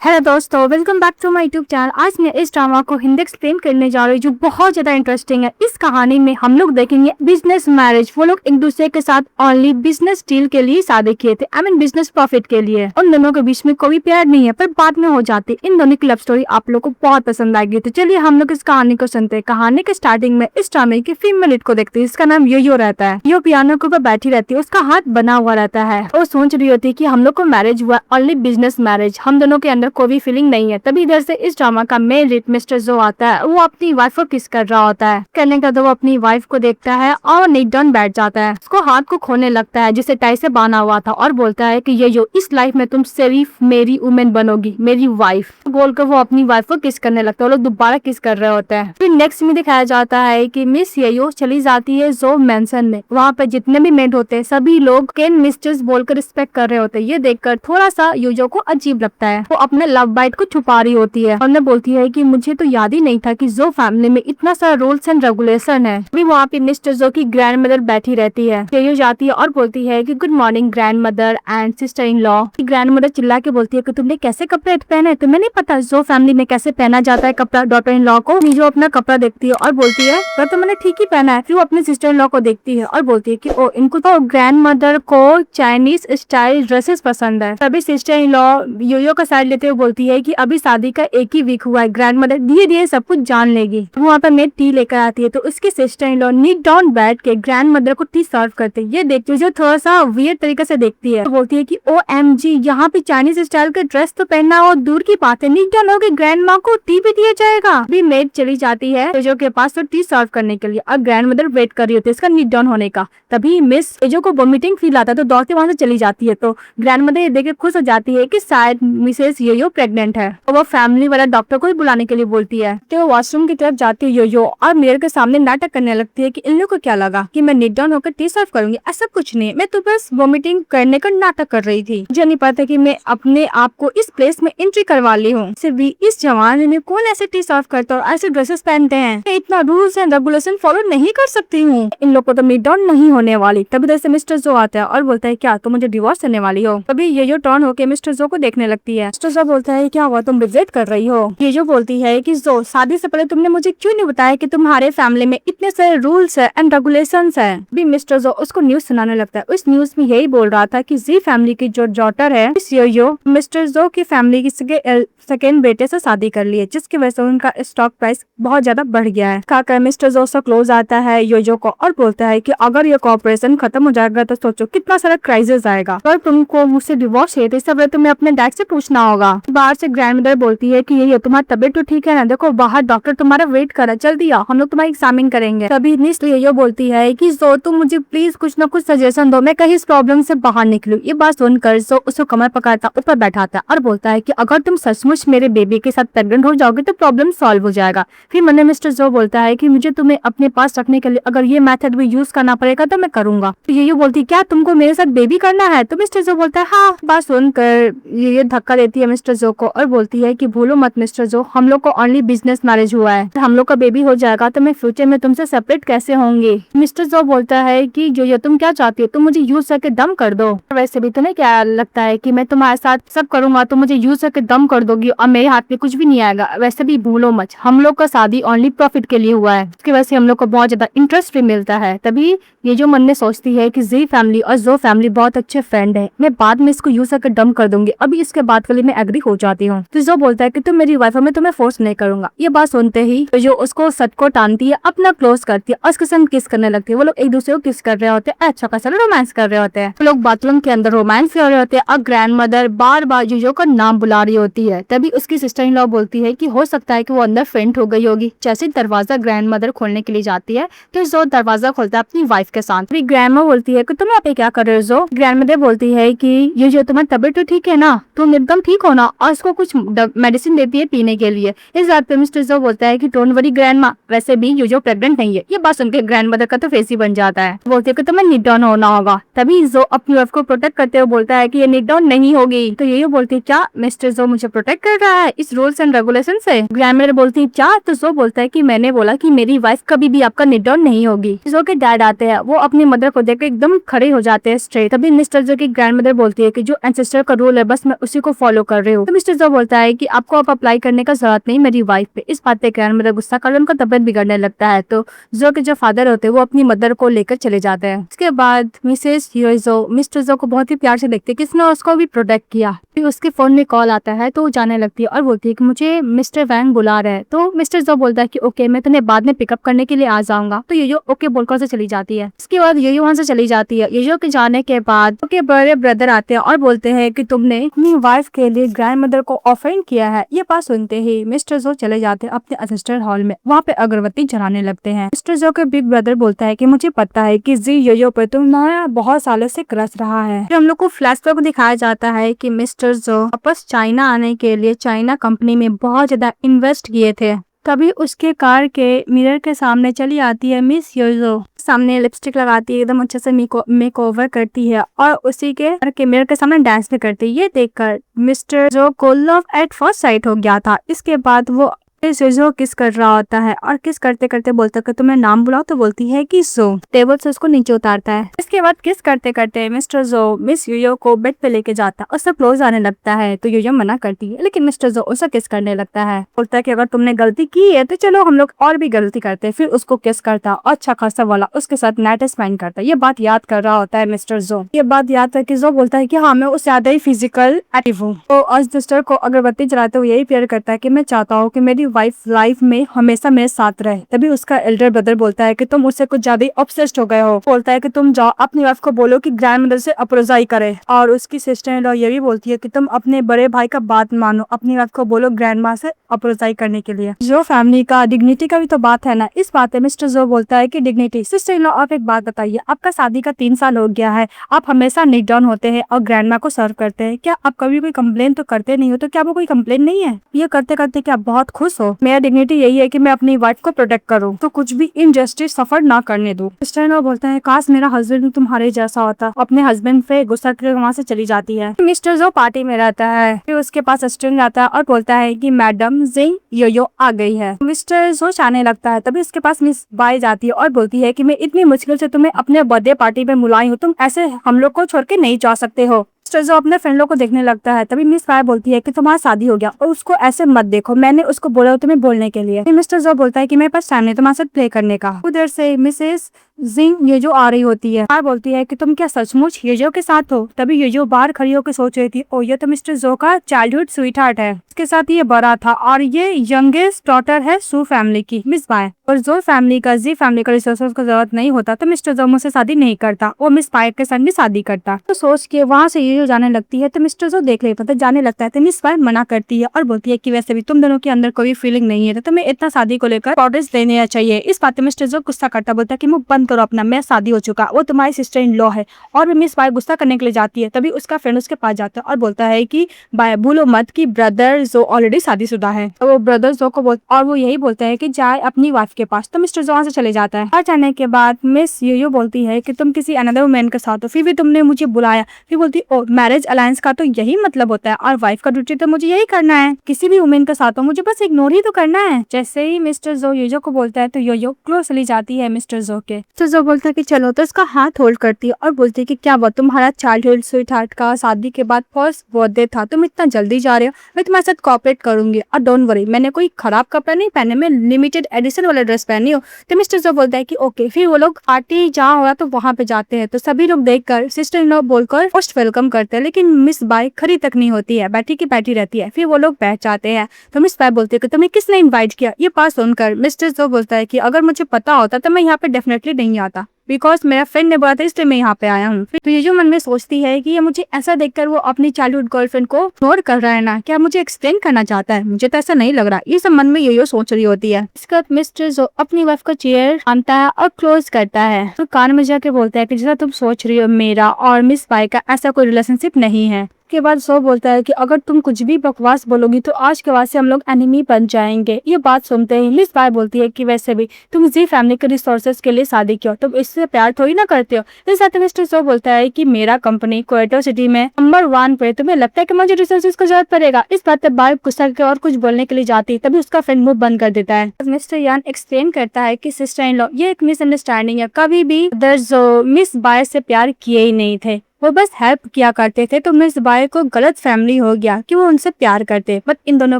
Hello दोस्तों, welcome back to my YouTube channel. आज मैं इस ड्रामा को हिंदी एक्सप्लेन करने जा रही हूँ जो बहुत ज्यादा इंटरेस्टिंग है। इस कहानी में हम लोग देखेंगे बिजनेस मैरिज। वो लोग एक दूसरे के साथ ओनली बिजनेस डील के लिए शादी किए थे, आई मीन बिजनेस प्रॉफिट के लिए। उन दोनों के बीच में कोई प्यार नहीं है, पर बाद में हो जाती। इन दोनों की लव स्टोरी आप लोग को बहुत पसंद आएगी। तो चलिए हम लोग इस कहानी को सुनते हैं। कहानी के स्टार्टिंग में इस ड्रामे की फीमेल लीड को देखते हैं। इसका नाम यो रहता है। यो पियानो के ऊपर बैठी रहती है, उसका हाथ बना हुआ रहता है। वो सोच रही होती है कि हम लोग को मैरिज हुआ ओनली बिजनेस मैरिज, हम दोनों के अंदर कोई भी फीलिंग नहीं है। तभी इधर से इस ड्रामा का मेन लीड मिस्टर जो आता है, वो अपनी वाइफ को किस कर रहा होता है। करने का तो वो अपनी वाइफ को देखता है और नीट डाउन बैठ जाता है। उसको हाथ को खोने लगता है जिसे टाई से बांधा हुआ था, और बोलता है कि ये इस लाइफ में तुम सिर्फ मेरी वुमेन बनोगी, मेरी वाइफ बोलकर वो अपनी वाइफ को किस करने लगता है। वो लोग दोबारा किस कर रहे होते हैं। फिर नेक्स्ट में दिखाया जाता है कि मिस येयो चली जाती है जो मेंशन में। वहाँ पे जितने भी मेड होते हैं सभी लोग केन मिस्टर्स बोलकर रिस्पेक्ट कर रहे होते हैं। ये देखकर थोड़ा सा यूजो को अजीब लगता है। वो अपने लव बाइट को छुपा रही होती है और उन्हें बोलती है कि मुझे तो याद ही नहीं था कि जो फैमिली में इतना सारा रूल्स एंड रेगुलेशन है। अभी वहाँ पे मिस्टर जो की ग्रैंड मदर बैठी रहती है। ये जाती है और बोलती है कि good morning grand mother and sister in law. Grand mother चिल्ला के बोलती है कि तुमने कैसे कपड़े पहने, तुम्हें नहीं पता जो फैमिली में कैसे पहना जाता है कपड़ा। डॉटर इन लॉ को जो अपना कपड़ा देखती है और बोलती है तो मैंने ठीक ही पहना है। फिर वो अपने सिस्टर इन लॉ को देखती है और बोलती है कि ओ इनको तो ग्रैंड मदर को चाइनीज स्टाइल ड्रेसेस पसंद है। तभी सिस्टर इन लॉ योयो का साइड लेते हुए बोलती है कि अभी शादी का एक ही वीक हुआ है, ग्रैंड मदर धीरे धीरे सब कुछ जान लेगी। वहाँ पर मेड टी लेकर आती है तो उसकी sister in law neat down बैठ के ग्रैंड मदर को टी सर्व करते हैं। ये देखती है जो थोड़ा सा वियर्ड तरीके से देखती है, तो बोलती है कि OMG यहाँ पे चाइनीज स्टाइल का ड्रेस तो पहनना और दूर की बात है, नीट डाउन हो गई ग्रैंड माँ को टी भी दिया जाएगा। अभी मेड चली जाती है तेजो के पास तो टी सर्व करने के लिए, और ग्रैंड मदर वेट कर रही होती है इसका नीट डाउन होने का। तभी मिस तेजो को वोमिटिंग फील आता है तो दौड़ते वहां से चली जाती है। तो ग्रैंड मदर ये देख के खुश हो जाती है कि शायद मिसेस योयो प्रेग्नेंट है। तो वो फैमिली वाला डॉक्टर को ही बुलाने के लिए बोलती है। तो वो वॉशरूम की तरफ जाती है योयो और मिरर के सामने नाटक करने लगती है कि इन लोगों को क्या लगा कि मैं नीट डाउन होकर टी सर्व करूंगी। ऐसा कुछ नहीं, मैं तो बस वोमिटिंग करने का नाटक कर रही थी। मुझे नहीं पता कि मैं अपने आप को इस प्लेस में एंट्री करवा ली हूँ। सिर्फ भी इस जमाने में कौन ऐसे टी सर्व करता और ऐसे ड्रेसेस पहनते हैं। मैं इतना रूल्स एंड रेगुलेशन फॉलो नहीं कर सकती हूँ। इन लोग को तो नीट डाउन नहीं होने वाली। तभी इधर से मिस्टर जो आता है और बोलता है क्या तुम मुझे डिवोर्स देने वाली हो। तभी ये टर्न होकर मिस्टर जो को देखने लगती है। मिस्टर जो बोलता है क्या हुआ, तुम रिग्रेट कर रही हो। ये जो बोलती है कि जो शादी से पहले तुमने मुझे क्यों नहीं बताया कि तुम्हारे फैमिली में इतने सारे रूल्स है एंड रेगुलेशंस है। भी मिस्टर जो उसको न्यूज सुनाने लगता है। उस न्यूज में यही बोल रहा था कि जी फैमिली की जो डॉटर है यो मिस्टर जो की फैमिली की सेकेंड बेटे से शादी कर ली है, जिसकी वजह से उनका स्टॉक प्राइस बहुत ज्यादा बढ़ गया है। खाकर मिस्टर जो से क्लोज आता है योजो को और बोलता है कि अगर ये कॉर्पोरेशन खत्म हो जाएगा तो सोचो कितना सारा क्राइसिस आएगा। अगर तुमको मुझसे डिवोर्स है तो इस सब तुम्हें अपने डैड से पूछना होगा। बाहर से ग्रैंड मदर बोलती है कि ये तुम्हारी तबीयत तो ठीक है ना, देखो बाहर डॉक्टर तुम्हारा वेट कर रहा है, जल्दी आओ हम लोग तुम्हारी एग्जामिन करेंगे। तभी इसलिए ये बोलती है कि जो तुम मुझे प्लीज कुछ ना कुछ सजेशन दो, मैं कहीं इस प्रॉब्लम से बाहर निकलूं। ये बात सुनकर जो उसको कमर पकड़ता ऊपर बैठाता है और बोलता है कि अगर तुम सचमुच मेरे बेबी के साथ प्रेग्नेंट हो जाओगे तो प्रॉब्लम सॉल्व हो जाएगा। फिर मैंने मिस्टर जो बोलता है कि मुझे तुम्हें अपने पास रखने के लिए अगर ये मेथड भी यूज करना पड़ेगा तो मैं करूंगा। तो ये बोलती क्या तुमको मेरे साथ बेबी करना है। तो मिस्टर जो बोलता है हाँ। बात सुनकर ये धक्का देती है मिस्टर जो को और बोलती है कि भूलो मत मिस्टर जो, हम लोग को ओनली बिजनेस मैरिज हुआ है, हम लोग का बेबी हो जाएगा तो मैं फ्यूचर में तुमसे सेपरेट कैसे होंगे। मिस्टर जो बोलता है कि जो तुम क्या चाहती हो, तुम मुझे यूज करके दम कर दो। वैसे भी तुम्हें क्या लगता है कि मैं तुम्हारे साथ सब करूंगा तो मुझे यूज करके दम कर दोगी और मेरे हाथ में कुछ भी नहीं आएगा। वैसे भी भूलो मत, हम लोग का शादी ओनली प्रॉफिट के लिए हुआ है, उसकी वजह से हम लोग को बहुत ज्यादा इंटरेस्ट भी मिलता है। तभी ये जो मन में सोचती है कि जी फैमिली और जो फैमिली बहुत अच्छे फ्रेंड है, मैं बाद में इसको यूज करके डम कर दूंगी, अभी इसके बाद के लिए मैं एग्री हो जाती हूँ। तो जो बोलता है कि तुम मेरी वाइफ हो, मैं तुम्हें फोर्स नहीं करूंगा। ये बात सुनते ही तो जो उसको सट को टानती है, अपना क्लोज करती है और उसके संग किस करने लगती है। वो लोग एक दूसरे को किस कर रहे होते हैं, अच्छा खासा रोमांस कर रहे होते हैं। वो लोग बाथरूम के अंदर रोमांस कर रहे होते हैं और ग्रैंड मदर बार बार जो का नाम बुला रही होती है। तभी उसकी सिस्टर इन लॉ बोलती है कि हो सकता है कि वो अंदर फेंट हो गई होगी। जैसे दरवाजा ग्रैंड मदर खोलने के लिए जाती है तो जो दरवाजा खोलता है अपनी वाइफ के साथ। फिर ग्रैंड मदर बोलती है कि तुम यहाँ पे क्या कर रहे हो। जो ग्रैंड मदर बोलती है कि ये जो तुम्हारी तबीयत तो ठीक है ना, तुम एकदम ठीक हो ना, और उसको कुछ मेडिसिन देती है पीने के लिए। इस बात पे मिस्टर जो बोलता है कि डोंट वरी ग्रैंड माँ, वैसे भी यो प्रेग्नेंट नहीं है। ये बात सुनकर ग्रैंड मदर का तो फेस ही बन जाता है। बोलती है कि तुम्हें नीट डाउन होना होगा। तभी जो अपनी वाइफ को प्रोटेक्ट करते हुए बोलता है कि ये नीट डाउन नहीं होगी। तो ये बोलती है क्या मिस्टर जो मुझे प्रोटेक्ट कर रहा है इस रूल्स एंड रेगुलेशन से। ग्रैंडमदर बोलती है क्या, तो जो बोलता है कि मैंने बोला कि मेरी वाइफ कभी भी आपका निट डाउन नहीं होगी। जो के डैड आते हैं, वो अपनी मदर को देखकर एकदम खड़े हो जाते हैं स्ट्रेट। तभी मिस्टर जो की ग्रैंडमदर बोलती है कि जो एंसेस्टर का रूल है बस मैं उसी को फॉलो कर रही हूँ। तो मिस्टर जो बोलता है कि आपको अब अप्लाई करने का जरूरत नहीं मेरी वाइफ पे। इस बात पे ग्रैंडमदर गुस्सा कर उनका तबियत बिगड़ने लगता है। तो जो के जो फादर होते हैं वो अपनी मदर को लेकर चले जाते हैं। उसके बाद मिसेस ह्यूजो मिस्टर जो को बहुत ही प्यार से देखते हैं, किसने उसको भी प्रोटेक्ट किया। फिर उसके फोन में कॉल आता है तो वो जाने लगती है और बोलती है कि मुझे मिस्टर वैंग बुला रहे हैं। तो मिस्टर जो बोलता है कि ओके मैं तुम्हें बाद में पिकअप करने के लिए आ जाऊंगा। तो योयो ओके बोलकर से चली जाती है। इसके बाद योयो वहां से चली जाती है। योयो के जाने के बाद ओके बड़े ब्रदर आते हैं और बोलते हैं कि तुमने अपनी वाइफ के लिए ग्रैंडमदर को ऑफेंड किया है। ये बात सुनते ही मिस्टर जो चले जाते हैं अपने असिस्टेंट हॉल में, वहाँ पे अगरबत्ती जलाने लगते हैं। मिस्टर जो के बिग ब्रदर बोलता है कि मुझे पता है कि जी योयो पर तुम्हारा बहुत सालों से क्रश रहा है। फिर हम लोग को फ्लैशबैक दिखाया जाता है कि मिस्टर जो वापस चाइना आने के लिए चाइना कंपनी में बहुत ज्यादा इन्वेस्ट किए थे। तभी उसके कार के मिरर के सामने चली आती है मिस योजो। सामने लिपस्टिक लगाती है, एकदम अच्छे से मेक ओवर करती है और उसी के मिरर के सामने डांस भी करती है। ये देखकर मिस्टर जो को लव एट फर्स्ट साइट हो गया था। इसके बाद वो जो किस कर रहा होता है और किस करते करते बोलता है कि तुम्हें नाम बुलाओ, तो बोलती है कि सो। टेबल से उसको नीचे उतारता है। इसके बाद किस करते करते मिस्टर जो मिस योयो को बेड पे लेके जाता है। उससे क्लोज आने लगता है तो योयो मना करती है, लेकिन मिस्टर जो उसे किस करने लगता है। बोलता है कि अगर तुमने गलती की है तो चलो हम लोग और भी गलती करते हैं। फिर उसको किस करता और अच्छा खासा वाला उसके साथ नाइट स्पेंड करता है। ये बात याद कर रहा होता है मिस्टर जो। ये बात याद करके जो बोलता है कि हाँ मैं उससे ज्यादा ही फिजिकल एक्टिव हूँ। तो असिस्टर को अगरबत्ती जलाते हुए यही प्यार करता है कि मैं चाहता हूँ कि मेरी वाइफ लाइफ में हमेशा मेरे साथ रहे। तभी उसका एल्डर ब्रदर बोलता है कि तुम उससे कुछ ज्यादा ही ऑब्सेस्ड हो गए हो। बोलता है कि तुम जाओ अपनी वाइफ को बोलो कि ग्रैंडमदर से अप्रोजाई करे। और उसकी सिस्टर इन लॉ ये भी बोलती है कि तुम अपने बड़े भाई का बात मानो, अपनी वाइफ को बोलो ग्रैंडमा से अप्रोजाई करने के लिए। जो फैमिली का डिग्निटी का भी तो बात है ना। इस बात में मिस्टर जो बोलता है कि डिग्निटी। सिस्टर इन लॉ आप एक बात बताइए, आपका शादी का 3 साल हो गया है, आप हमेशा निट डाउन होते हैं और ग्रैंडमा को सर्व करते हैं, क्या आप कभी कोई कंप्लेन तो करते नहीं हो? तो क्या वो कोई कंप्लेन नहीं है? ये करते करते क्या आप बहुत खुश हो? मेरा डिग्निटी यही है कि मैं अपनी वाइफ को प्रोटेक्ट करूं, तो कुछ भी इनजस्टिस सफर ना करने दूं। सिस्टर इन लॉ बोलता है काश मेरा हस्बैंड भी तुम्हारे जैसा होता। अपने हस्बैंड पे गुस्सा करके वहाँ से चली जाती है। मिस्टर जो पार्टी में रहता है, फिर उसके पास असिस्टेंट आता है और बोलता है कि मैडम जिंग योयो आ गई है। मिस्टर जो चाहने लगता है, तभी उसके पास मिस बाई जाती है और बोलती है कि मैं इतनी मुश्किल से तुम्हें अपने बर्थडे पार्टी में बुलाई हूँ, तुम ऐसे हम लोग को छोड़ के नहीं जा सकते हो। मिस्टर जो अपने फ्रेंडों को देखने लगता है। तभी मिस बाय बोलती है कि तुम्हारा शादी हो गया और उसको ऐसे मत देखो, मैंने उसको बोला तुम्हें बोलने के लिए। मिस्टर जो बोलता है कि मेरे पास टाइम नहीं तुम्हारे साथ प्ले करने का। उधर से मिसेस जिंग ये जो आ रही होती है और बोलती है कि तुम क्या सचमुच येजो के साथ हो? तभी येजो बाहर खड़ी होकर सोच रही थी, ओ ये तो मिस्टर जो का चाइल्डहुड स्वीट हार्ट है, इसके साथ ये बड़ा था और ये यंगेस्ट डॉटर है सू फैमिली की मिस बाय। और जो फैमिली का जी फैमिली का रिसोर्सेज को जरूरत नहीं होता तो मिस्टर जो मुझसे शादी नहीं करता, वो मिस बाय के साथ भी शादी करता। तो सोच के वहाँ से ये जाने लगती है तो मिस्टर जो देख लेता था जाने लगता है तो मिस बाय मना करती है और बोलती है कि वैसे भी तुम दोनों के अंदर कोई फीलिंग नहीं है तो तुम्हें इतना शादी को लेकर ऑर्डर्स देने चाहिए। इस बात में मिस्टर जो गुस्सा करता, बोलता है कि मुंह बंद करो अपना, मैं शादी हो चुका, वो तुम्हारी सिस्टर इन लॉ है। और मिस बाय गुस्सा करने के लिए जाती है। तभी उसका फ्रेंड उसके पास जाता है और बोलता है कि बाय भूलो मत कि ब्रदर जो ऑलरेडी शादीशुदा है। तो वो ब्रदर जो को और वो यही बोलता है कि जाए अपनी वाइफ के पास। तो मिस्टर जो वहाँ से चले जाता है। और जाने के बाद मिस योयो बोलती है कि तुम किसी अनदर वुमेन के साथ हो, फिर भी तुमने मुझे बुलाया। फिर बोलती ओ मैरिज अलायंस का तो यही मतलब होता है और वाइफ का ड्यूटी तो मुझे यही करना है, किसी भी वुमेन के साथ हो मुझे बस इग्नोर ही तो करना है। जैसे ही मिस्टर जो योयो को बोलता है तो योयो क्लोज चली जाती है मिस्टर जो के। तो जो बोलता है कि चलो, तो उसका हाथ होल्ड करती है और बोलती है कि क्या बात तुम्हारा चाइल्डहुड स्वीट हार्ट का शादी के बाद फर्स्ट बर्थडे था, तुम इतना जल्दी जा रहे हो, मैं तुम्हारे साथ कोऑपरेट करूंगी और डोंट वरी मैंने कोई खराब कपड़ा नहीं पहने, मैं लिमिटेड एडिशन वाला ड्रेस पहनी हूँ। तो मिस्टर जो बोलता है कि ओके। फिर वो लोग पार्टी जहाँ हो रहा तो वहाँ पे जाते हैं। तो सभी लोग देखकर सिस्टर इन लॉ बोलकर फर्स्ट वेलकम करते हैं, लेकिन मिस बाय खड़ी तक नहीं होती है, बैठी की बैठी रहती है। फिर वो लोग बैठ जाते हैं। तो मिस बाय बोलती है कि तुम्हें किसने इन्वाइट किया? ये बात सुनकर मिस्टर जो बोलता है कि अगर मुझे पता होता तो मैं यहाँ पे डेफिनेटली नहीं आता, बिकॉज मेरा फ्रेंड ने बोला था इसलिए मैं यहाँ पे आया हूँ। तो ये जो मन में सोचती है कि ये मुझे ऐसा देखकर वो अपनी चाइल्डहुड गर्लफ्रेंड को इग्नोर कर रहा है ना, क्या मुझे एक्सप्लेन करना चाहता है? मुझे तो ऐसा नहीं लग रहा। ये सब मन में यो सोच रही होती है। इसके बाद मिस्टर जो अपनी वाइफ का चेयर आनता है और क्लोज करता है। तो कान में जाके बोलता है कि जैसा तुम सोच रही हो मेरा और मिस बाय का ऐसा कोई रिलेशनशिप नहीं है, के बाद जो बोलता है कि अगर तुम कुछ भी बकवास बोलोगी तो आज के बाद से हम लोग एनिमी बन जाएंगे। ये बात सुनते ही मिस बाय बोलती है कि वैसे भी तुम जी फैमिली के रिसोर्सेज के लिए शादी क्यों, तुम इससे प्यार थोड़ी ना करते हो। इस साथ मिस्टर जो बोलता है कि मेरा कंपनी क्वेटो सिटी में नंबर 1 पे, तुम्हें लगता है कि मुझे रिसोर्सेज की जरूरत पड़ेगा। इस बात पर बाय गुस्सा करके और कुछ बोलने के लिए जाती, तभी उसका फ्रेंड मुंह बंद कर देता है। मिस्टर यान एक्सप्लेन करता है कि सिस्टर इन लॉ ये एक मिसअंडरस्टैंडिंग है, कभी भी मिस बाय से प्यार किए ही नहीं थे, वो बस हेल्प किया करते थे। तो मिस बाय को गलत फैमिली हो गया कि वो उनसे प्यार करते, बट इन दोनों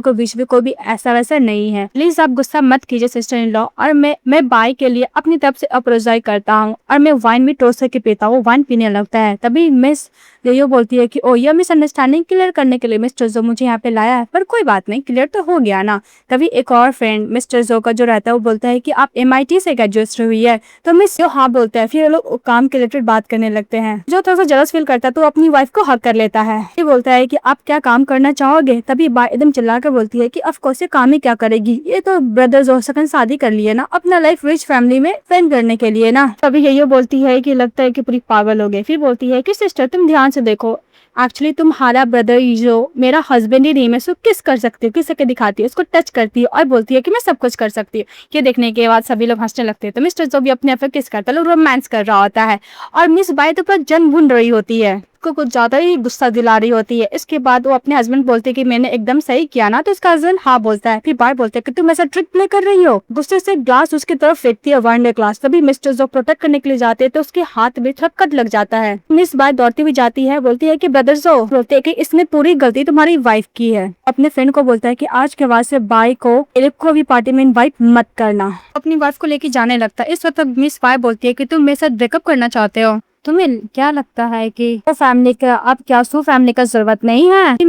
के बीच में कोई भी ऐसा वैसा नहीं है। प्लीज आप गुस्सा मत कीजिए सिस्टर इन लॉ, और मैं बाय के लिए अपनी तरफ से अप्रोजाइज करता हूँ, और मैं वाइन भी टोस्ट के पीता हूँ, वाइन पीने लगता है। तभी मिस यो बोलती है कि ओ ये मिसअंडरस्टैंडिंग क्लियर करने के लिए मिस्टर जो मुझे यहाँ पे लाया है, पर कोई बात नहीं, क्लियर तो हो गया ना। तभी एक और फ्रेंड मिस्टर जो का जो रहता है वो बोलता है कि आप MIT से ग्रेजुएट हुई है। तो मिस यो हाँ बोलता है, फिर लोग काम के रिलेटेड बात करने लगते हैं। जो थोड़ा सा जलस फील करता है तो अपनी वाइफ को हक कर लेता है। ये बोलता है कि आप क्या काम करना चाहोगे। तभी बाय एकदम चिल्ला कर बोलती है कि ऑफ कोर्स ये काम ही क्या करेगी, ये तो ब्रदर्स हो सकन शादी कर लिए ना, अपना लाइफ रिच फैमिली में स्पेंड करने के लिए ना। तभी ये बोलती है कि लगता है कि पूरी पागल हो गई। फिर बोलती है कि सिस्टर तुम ध्यान से देखो, एक्चुअली तुम्हारा ब्रदर जो मेरा हस्बैंड ही नहीं, मैं उसको किस कर सकती हूँ, किस के दिखाती है, उसको टच करती है और बोलती है कि मैं सब कुछ कर सकती हूँ। ये देखने के बाद सभी लोग हंसने लगते हैं। तो मिस्टर जो भी अपने आप पे किस करता है, लोग रोमांस कर रहा होता है, और मिस बाय तो पूरा जन भून रही होती है, को कुछ ज्यादा ही गुस्सा दिला रही होती है। इसके बाद वो अपने हस्बैंड बोलते हैं कि मैंने एकदम सही किया ना। तो इसका हस्बैंड हाँ बोलता है। फिर बाय बोलते हैं कि तुम ऐसा ट्रिक प्ले कर रही हो। गुस्से से ग्लास उसकी तरफ फेंकती है वनडे ग्लास। तभी मिस्टर जो प्रोटेक्ट करने के लिए जाते हैं तो उसके हाथ में थोड़ा कट लग जाता है। मिस बाय दौड़ती हुई जाती है, बोलती है कि ब्रदर जो बोलते हैं कि इसने पूरी गलती तुम्हारी वाइफ की है। अपने फ्रेंड को बोलता है कि आज के बाद से बाय को को भी पार्टी में इनवाइट मत करना। अपनी वाइफ को लेके जाने लगता है। इस वक्त मिस बाय बोलती है कि तुम मेरे साथ ब्रेकअप करना चाहते हो, तुम्हें क्या लगता है कि वो फैमिली का अब क्या सू फैमिली का जरूरत नहीं है।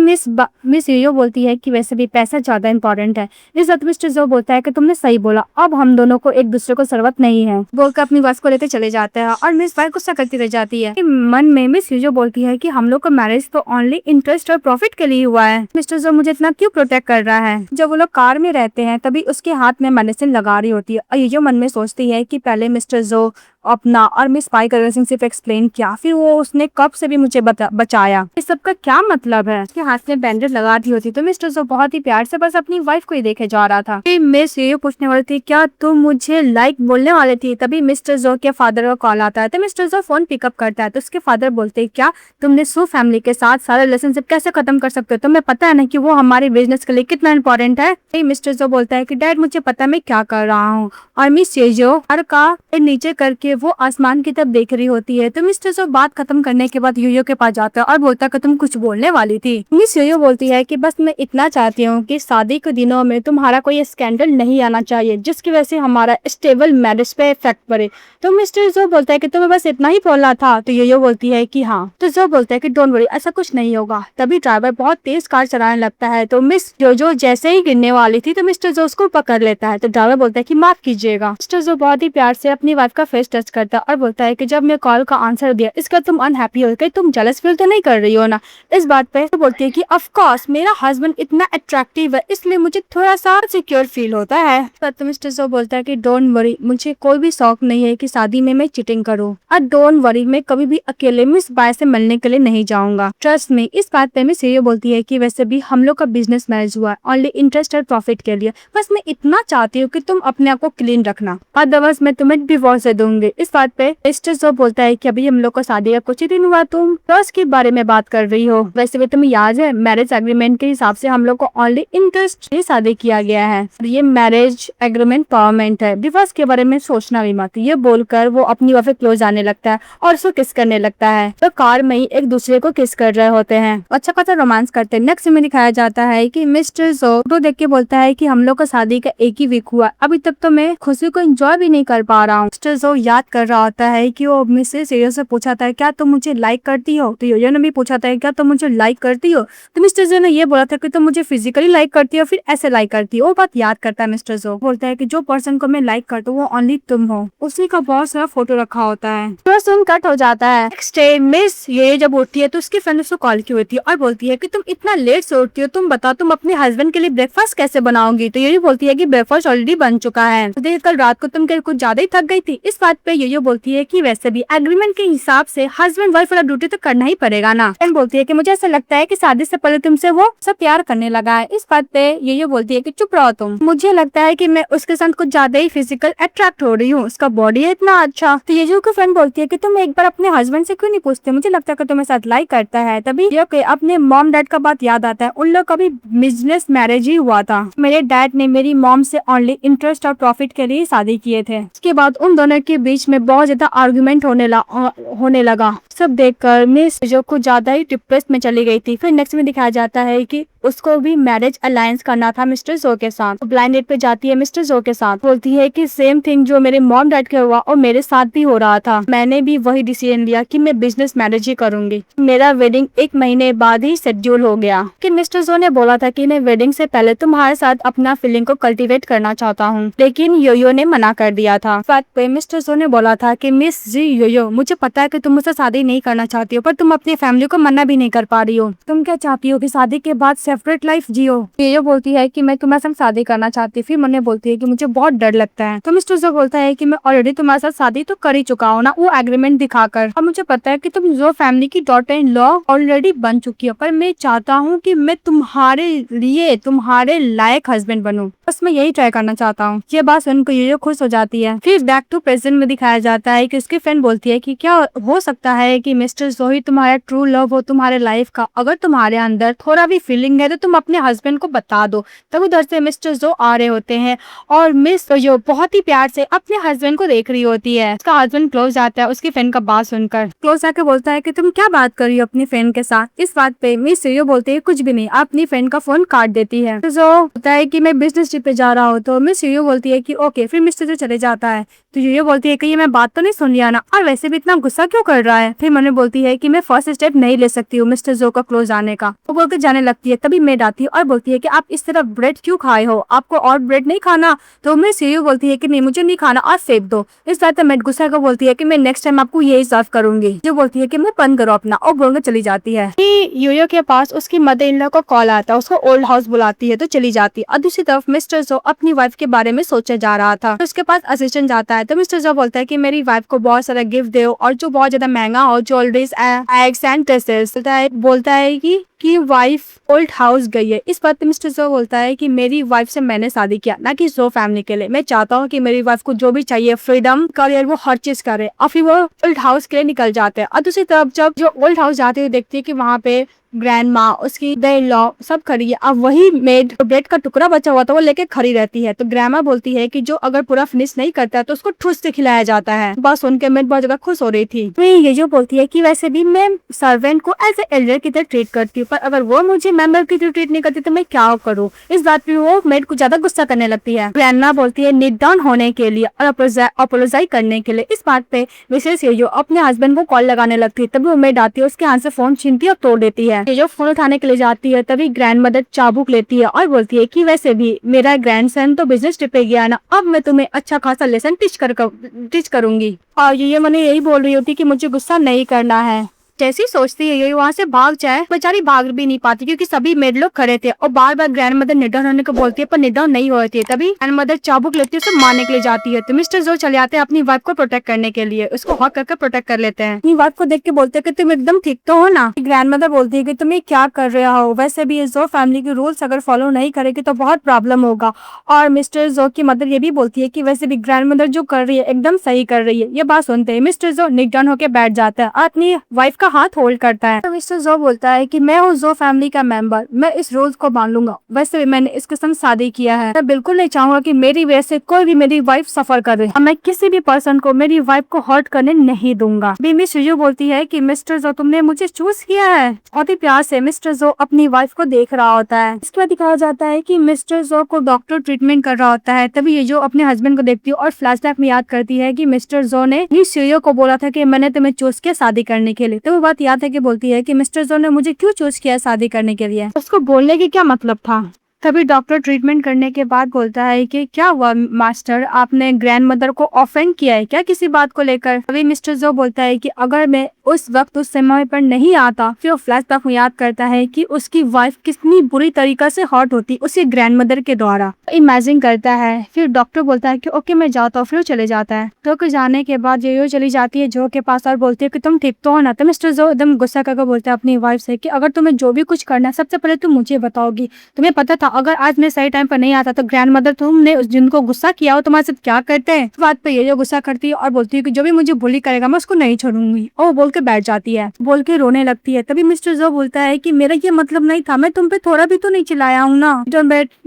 मिस यो बोलती है कि वैसे भी पैसा ज्यादा इंपॉर्टेंट है। इस वक्त मिस्टर जो बोलता है कि तुमने सही बोला, अब हम दोनों को एक दूसरे को जरूरत नहीं है, बोलकर अपनी बस को लेकर चले जाते हैं। और मिस बाय गुस्सा करती रह जाती है। मन में मिस यो बोलती है कि हम लोग का मैरिज तो ओनली इंटरेस्ट और प्रॉफिट के लिए हुआ है, मिस्टर जो मुझे इतना क्यों प्रोटेक्ट कर रहा है। जब वो लोग कार में रहते हैं तभी उसके हाथ में मेडिसिन लगा रही होती है, और ये जो मन में सोचती है कि पहले मिस्टर जो अपना और मिस बाय का रिलेशनशिप एक्सप्लेन किया, फिर वो उसने कब से भी मुझे बचाया, इस सब का क्या मतलब है। उसके हाथ में बैंडेज लगा दी होती तो मिस्टर जो बहुत ही प्यार से बस अपनी वाइफ को ही देखे जा रहा था। फिर मिस ये पूछने वाली थी क्या तुम मुझे लाइक बोलने वाले थी। तभी मिस्टर जो के फादर का कॉल आता है। तो मिस्टर जो फोन पिकअप करता है तो उसके फादर बोलते हैं क्या तुमने सू फैमिली के साथ सारा रिलेशनशिप कैसे खत्म कर सकते हो, तुम्हें पता है ना कि वो हमारे बिजनेस के लिए कितना इंपॉर्टेंट है। मिस्टर जो बोलता है कि डैड मुझे पता मैं क्या कर रहा हूँ। और मिस ये जो हर का नीचे करके वो आसमान की तरफ देख रही होती है। तो मिस्टर जो बात खत्म करने के बाद यूयो के पास जाता है और बोलता है कि तुम कुछ बोलने वाली थी। मिस यूयो बोलती है कि बस मैं इतना चाहती हूँ कि शादी के दिनों में तुम्हारा कोई स्कैंडल नहीं आना चाहिए जिसकी वजह से हमारा स्टेबल मैरिज पे इफेक्ट पड़े। तो मिस्टर जो बोलता है कि तुम्हें बस इतना ही बोलना था। तो यूयो बोलती है कि हाँ। तो जो बोलता है कि डोंट वरी, ऐसा कुछ नहीं होगा। तभी ड्राइवर बहुत तेज कार चलाने लगता है। तो मिस जो जैसे ही गिरने वाली थी तो मिस्टर जो उसको पकड़ लेता है। तो ड्राइवर बोलता है कि माफ कीजिएगा। मिस्टर जो बहुत ही प्यार से अपनी वाइफ का फेस टच करता है और बोलता है कि जब मैं कॉल का आंसर दिया इसका तुम अनहैप्पी हो गई, तुम जेलस फील तो नहीं कर रही हो ना। इस बात पे तो बोलती है कि ऑफ कोर्स मेरा हस्बैंड इतना अट्रैक्टिव है इसलिए मुझे थोड़ा सा सिक्योर फील होता है। तो मिस्टर जो बोलता है कि डोंट वरी, मुझे कोई भी शौक नहीं है कि शादी में मैं चीटिंग करूँ, और डोंट वरी मैं कभी भी अकेले मिस बाय से मिलने के लिए नहीं जाऊंगा, ट्रस्ट में। इस बात पे मिस ये बोलती है कि वैसे भी हम लोग का बिजनेस मैरिज हुआ है ओनली इंटरेस्ट और प्रॉफिट के लिए, बस मैं इतना चाहती हूँ कि तुम अपने आप को क्लीन रखना, अदरवाइज मैं तुम्हें डिवोर्स दे दूंगी। इस बात पे मिस्टर जो बोलता है कि अभी हम लोग को शादी का कुछ ही दिन हुआ, तुम ट्रस्ट के बारे में बात कर रही हो। वैसे भी तुम्हें याद है मैरिज एग्रीमेंट के हिसाब से हम लोग को ओनली इंटरेस्ट से शादी किया गया है, ये मैरिज एग्रीमेंट परमानेंट है, डिवोर्स के बारे में सोचना भी मत। ये बोलकर वो अपनी वाइफ क्लोज आने लगता है और उसको किस करने लगता है। तो कार में ही एक दूसरे को किस कर रहे होते हैं, अच्छा खासा रोमांस करते हैं। नेक्स्ट में दिखाया जाता है कि मिस्टर जो देख के बोलता है कि हम लोग का शादी का एक ही वीक हुआ, अभी तक तो मैं खुशी को एंजॉय भी नहीं कर पा रहा हूँ। मिस्टर जो याद कर रहा होता है कि वो मिसेस योयो से पूछा था क्या तुम मुझे लाइक करती हो। तो योयो ने भी पूछा था क्या तुम मुझे लाइक करती हो। तो मिस्टर जो ने ये बोला था कि तुम मुझे फिजिकली लाइक करती हो फिर ऐसे लाइक करती हो। वो बात याद करता है मिस्टर जो, बोलता है कि जो पर्सन को मैं लाइक करता हूँ वो ओनली तुम हो। उसी का बहुत सारा फोटो रखा होता है। तो सुन कट हो जाता है। नेक्स्ट डे मिस ये जब उठती है तो उसकी फ्रेंड उसको कॉल की होती है और बोलती है कि तुम इतना लेट से उठती हो, तुम बताओ तुम अपने हस्बैंड के लिए ब्रेकफास्ट कैसे बनाओगी। तो ये बोलती है कि ब्रेकफास्ट ऑलरेडी बन चुका है, कल रात को तुम कुछ ज्यादा ही थक गई थी। इस बात पे यो बोलती है कि वैसे भी एग्रीमेंट के हिसाब से हस्बैंड वाइफ वाला ड्यूटी तो करना ही पड़ेगा ना। फ्रेंड बोलती है कि मुझे ऐसा लगता है कि शादी से पहले तुमसे वो सब प्यार करने लगा है। इस बात पे यो बोलती है कि चुप रहो तुम, मुझे लगता है कि मैं उसके साथ कुछ ज्यादा ही फिजिकल अट्रैक्ट हो रही हूँ, उसका बॉडी है इतना अच्छा। तो यो की फ्रेंड बोलती है कि तुम एक बार अपने हस्बैंड से क्यों नहीं पूछते, मुझे लगता है कि तुम्हें साथ लाइक करता है। तभी यो के अपने मॉम डैड का बात याद आता है, उन लोग का भी बिजनेस मैरिज ही हुआ था। मेरे डैड ने मेरी मॉम से ओनली इंटरेस्ट और प्रॉफिट के लिए शादी किए थे। उसके बाद उन दोनों के बीच में बहुत ज्यादा आर्गुमेंट होने लगा। सब देखकर मिस जो कुछ ज्यादा ही डिप्रेस में चली गई थी। फिर नेक्स्ट में दिखाया जाता है कि उसको भी मैरिज अलायंस करना था मिस्टर जो के साथ। ब्लाइंड डेट पे जाती है मिस्टर जो के साथ, बोलती है कि सेम थिंग जो मेरे मॉम डैड के हुआ और मेरे साथ भी हो रहा था, मैंने भी वही डिसीजन लिया कि मैं बिजनेस मैरिज ही करूंगी। मेरा वेडिंग 1 महीने बाद ही शेड्यूल हो गया कि मिस्टर जो ने बोला था कि मैं वेडिंग से पहले तुम्हारे साथ अपना फीलिंग को कल्टीवेट करना चाहता हूँ, लेकिन योयो ने मना कर दिया था। बात पे मिस्टर जो ने बोला था कि मिस जी योयो, मुझे पता है कि तुम मुझसे शादी नहीं करना चाहती हो, पर तुम अपनी फैमिली को मना भी नहीं कर पा रही हो। तुम क्या चाहती हो कि शादी के बाद सेपरेट लाइफ जियो। योयो बोलती है कि मैं तुम्हारे साथ शादी करना चाहती हूँ। फिर मने बोलती है कि मुझे बहुत डर लगता है। तो मिस्टर जो बोलता है कि मैं ऑलरेडी तुम्हारे साथ शादी तो कर ही चुका हूँ ना, वो एग्रीमेंट दिखाकर, और मुझे पता है कि तुम जो फैमिली की डॉटर इन लॉ ऑलरेडी बन चुकी हो, पर मैं चाहता हूँ कि मैं तुम्हारे लिए तुम्हारे लायक हस्बैंड बनूं, बस मैं यही ट्राई करना चाहता हूँ। ये बात सुनकर योयो खुश हो जाती है। फिर बैक टू प्रेजेंट में दिखाया जाता है कि उसकी फ्रेंड बोलती है कि क्या हो सकता है कि मिस्टर जोही तुम्हारा ट्रू लव हो तुम्हारे लाइफ का, अगर तुम्हारे अंदर थोड़ा भी फीलिंग है तो तुम अपने हस्बैंड को बता दो। तब उधर से मिस्टर जो आ रहे होते हैं और मिस जो बहुत ही प्यार से अपने हस्बैंड को देख रही होती है। उसका हस्बैंड क्लोज आता है उसकी फ्रेंड का बात सुनकर, क्लोज आके बोलता है कि तुम क्या बात कर रही हो अपनी फ्रेंड के साथ। इस बात पे मिस यो बोलते है कुछ भी नहीं, अपनी फ्रेंड का फोन काट देती है। तो जो होता है कि मैं बिजनेस ट्रिप पे जा रहा हूँ, तो मिस यो बोलती है कि ओके। फिर मिस्टर जो चले जाता है तो यो बोलती है कि ये मैं बात तो नहीं सुन लिया ना, और वैसे भी इतना गुस्सा क्यों कर रहा है। फिर मैंने बोलती है कि मैं फर्स्ट स्टेप नहीं ले सकती हूँ मिस्टर जो का क्लोज आने का। वो बोलकर जाने लगती है। तभी मैं आती है और बोलती है कि आप इस तरह ब्रेड क्यों खाए हो, आपको और ब्रेड नहीं खाना। तो मैं सीयू बोलती है कि नहीं मुझे नहीं खाना और फेंक दो। इस बात पे मैं गुस्सा को बोलती है कि मैं नेक्स्ट टाइम आपको यही सर्व करूंगी। जो बोलती है कि मैं बंद करो अपना, और बोलकर चली जाती है। योयो के पास उसकी मदर इन लॉ का कॉल आता है, उसको ओल्ड हाउस बुलाती है तो चली जाती है। और दूसरी तरफ मिस्टर जो अपनी वाइफ के बारे में सोचा जा रहा था, तो उसके पास असिस्टेंट जाता है। तो मिस्टर जो बोलता है कि मेरी वाइफ को बहुत सारा गिफ्ट दो और जो बहुत ज्यादा महंगा हो, ज्वेलरीज, एग्स एंड ड्रेसेस। बोलता है कि वाइफ ओल्ड हाउस गई है। इस बात पे मिस्टर जो बोलता है कि मेरी वाइफ से मैंने शादी किया, ना कि जो फैमिली के लिए। मैं चाहता हूँ कि मेरी वाइफ को जो भी चाहिए, फ्रीडम, करियर, वो हर चीज करे। और फिर वो ओल्ड हाउस के लिए निकल जाते हैं। और दूसरी तरफ जब जो ओल्ड हाउस जाते हुए देखती है कि वहाँ पे ग्रैंड माँ, उसकी इन लॉ सब खड़ी है। अब वही मेड ब्रेड का टुकड़ा बचा हुआ था वो लेके खड़ी रहती है। तो ग्रैंडमा बोलती है कि जो अगर पूरा फिनिश नहीं करता है तो उसको ठूस से खिलाया जाता है। बस सुन के मेड बहुत ज्यादा खुश हो रही थी। तो ये जो बोलती है कि वैसे भी मैं सर्वेंट को एज ए एल्डर की तरह ट्रीट करती हूँ, पर अगर वो मुझे मेंबर की तरह ट्रीट नहीं करती तो मैं क्या करूँ। इस बात पे वो मेड को ज्यादा गुस्सा करने लगती है। ग्रैंडमा बोलती है नीट डाउन होने के लिए और अपोलोजाइज करने के लिए। इस बात पे मिसेस ये जो अपने हस्बैंड को कॉल लगाने लगती है। तभी वो मेड आती है, उसके हाथ से फोन छीनती है और तोड़ देती है। ये जो फोन उठाने के लिए जाती है तभी ग्रैंड मदर चाबुक लेती है और बोलती है कि वैसे भी मेरा ग्रैंडसन तो बिजनेस ट्रिप पे गया ना, अब मैं तुम्हें अच्छा खासा लेसन टीच करूंगी। और ये मैंने यही बोल रही होती कि मुझे गुस्सा नहीं करना है। जैसी सोचती है ये वहाँ से भाग जाए, बेचारी भाग भी नहीं पाती क्योंकि सभी मेड लोग खड़े थे और बार बार ग्रैंड मदर निडाउन होने को बोलती है, पर निडाउन नहीं होती है। तभी ग्रैंड मदर चाबुक लेती है, उसे मारने के लिए जाती है। तो मिस्टर जो चले आते हैं अपनी वाइफ को प्रोटेक्ट करने के लिए, उसको हक करके प्रोटेक्ट कर लेते हैं। अपनी वाइफ को देख के बोलते हैं कि तुम एकदम ठीक तो हो ना। ग्रैंड मदर बोलती है कि तुम ये क्या कर रहे हो, वैसे भी जो फैमिली के रूल्स अगर फॉलो नहीं करेगी तो बहुत प्रॉब्लम होगा। और मिस्टर जो की मदर ये भी बोलती है कि वैसे भी ग्रैंड मदर जो कर रही है एकदम सही कर रही है। ये बात सुनते हैं मिस्टर जो निडाउन होकर बैठ जाता है और अपनी वाइफ का हाथ होल्ड करता है। तो मिस्टर जो बोलता है कि मैं हूँ जो फैमिली का मेंबर, मैं इस रूल्स को मान लूंगा। वैसे भी मैंने इसके साथ शादी किया है, मैं बिल्कुल नहीं चाहूंगा कि मेरी वजह से कोई भी मेरी वाइफ सफर करे। मैं किसी भी पर्सन को मेरी वाइफ को हर्ट करने नहीं दूंगा। मिस जो बोलती है कि मिस्टर जो तुमने मुझे चूज किया है। बहुत ही प्यार से मिस्टर जो अपनी वाइफ को देख रहा होता है। इसके बाद दिखाया जाता है कि मिस्टर जो को डॉक्टर ट्रीटमेंट कर रहा होता है। तभी ये जो अपने हस्बैंड को देखती है और फ्लैशबैक में याद करती है कि मिस्टर जो ने मिस को बोला था कि मैंने तुम्हें चूज किया शादी करने के लिए। तो वो बात याद है कि बोलती है कि मिस्टर जो ने मुझे क्यों चूज किया शादी करने के लिए, उसको बोलने की क्या मतलब था। तभी डॉक्टर ट्रीटमेंट करने के बाद बोलता है कि क्या हुआ मास्टर, आपने ग्रैंड मदर को ऑफेंड किया है क्या किसी बात को लेकर। तभी मिस्टर जो बोलता है कि अगर मैं उस वक्त उस समय पर नहीं आता, फिर वो फ्लैशबैक में याद करता है कि उसकी वाइफ कितनी बुरी तरीका से हर्ट होती उसकी ग्रैंड मदर के द्वारा। इमेजिन करता है। फिर डॉक्टर बोलता है कि ओके मैं जाता हूँ, फिर वो चले जाता है। तो कुछ जाने के बाद यो चली जाती है जो के पास और बोलती है कि तुम ठीक तो हो ना। तो मिस्टर जो एकदम गुस्सा करके बोलता है अपनी वाइफ से कि अगर तुम्हें जो भी कुछ करना है सबसे पहले तुम मुझे बताओगी। तुम्हें पता था अगर आज मैं सही टाइम पर नहीं आता तो ग्रैंड मदर तुमने जिनको गुस्सा किया हो तुम्हारे साथ क्या करते हैं। इस बात पे ये जो गुस्सा करती है और बोलती है कि जो भी मुझे बुली करेगा मैं उसको नहीं छोड़ूंगी, और वो बोल के बैठ जाती है, बोल के रोने लगती है। तभी मिस्टर जो बोलता है कि मेरा ये मतलब नहीं था, मैं तुम पे थोड़ा भी तो नहीं चिल्लाया हूँ ना।